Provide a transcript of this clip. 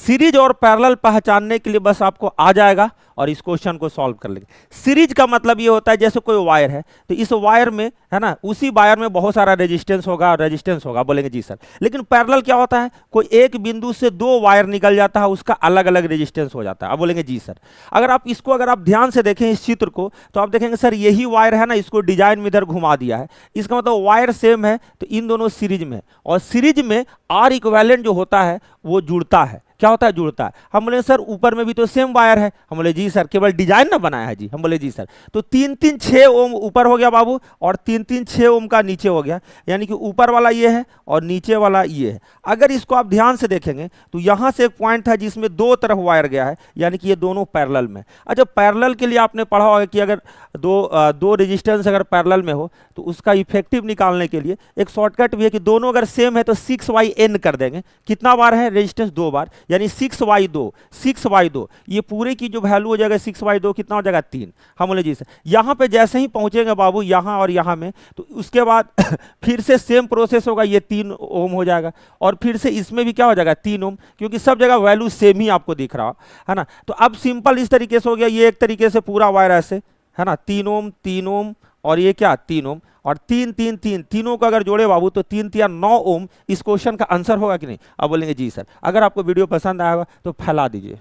Series और parallel पहचानने के लिए बस आपको आ जाएगा और इस क्वेश्चन को सॉल्व कर लेंगे। सीरीज का मतलब ये होता है जैसे कोई वायर है तो इस वायर में है ना, उसी वायर में बहुत सारा रेजिस्टेंस होगा और रेजिस्टेंस होगा, बोलेंगे जी सर। लेकिन पैरेलल क्या होता है, कोई एक बिंदु से दो वायर निकल जाता है, उसका अलग अलग रेजिस्टेंस हो जाता है। अब बोलेंगे जी सर। अगर आप इसको अगर आप ध्यान से देखें इस चित्र को तो आप देखेंगे सर यही वायर है ना, इसको डिजाइन में इधर घुमा दिया है, इसका मतलब वायर सेम है तो इन दोनों सीरीज में, और सीरीज में आर इक्विवेलेंट जो होता है वो जुड़ता है। क्या होता है, जुड़ता है। हम बोले सर ऊपर में भी तो सेम वायर है, हम बोले जी सर, केवल डिजाइन ना बनाया है जी, हम बोले जी सर। तो 3-3-6 ओम ऊपर हो गया बाबू और 3-3-6 ओम का नीचे हो गया, यानी कि ऊपर वाला ये है और नीचे वाला ये है। अगर इसको आप ध्यान से देखेंगे तो यहां से एक पॉइंट है जिसमें दो तरफ वायर गया है, यानी कि ये दोनों पैरेलल में। अच्छा, पैरेलल के लिए आपने पढ़ा होगा कि अगर दो रेजिस्टेंस अगर पैरेलल में हो तो उसका इफेक्टिव निकालने के लिए एक शॉर्टकट भी है कि दोनों अगर सेम है तो 6/n कर देंगे। कितना बार है रेजिस्टेंस, 2 बार, यानी 6/2 ये पूरे की जो वैल्यू हो जाएगा 6/2 कितना हो जाएगा, 3। हम बोले जी सर। यहाँ पे जैसे ही पहुंचेंगे बाबू यहाँ और यहाँ में तो उसके बाद फिर से सेम प्रोसेस होगा, ये 3 ओम हो जाएगा और फिर से इसमें भी क्या हो जाएगा 3 ओम, क्योंकि सब जगह वैल्यू सेम ही आपको दिख रहा है ना। तो अब सिंपल इस तरीके से हो गया, ये एक तरीके से पूरा वायर ऐसे है ना, 3 ओम 3 ओम और ये क्या 3 ओम और 3-3-3 तीनों को अगर जोड़े बाबू तो 3-3 9 ओम। इस क्वेश्चन का आंसर होगा कि नहीं? अब बोलेंगे जी सर। अगर आपको वीडियो पसंद आएगा तो फैला दीजिए।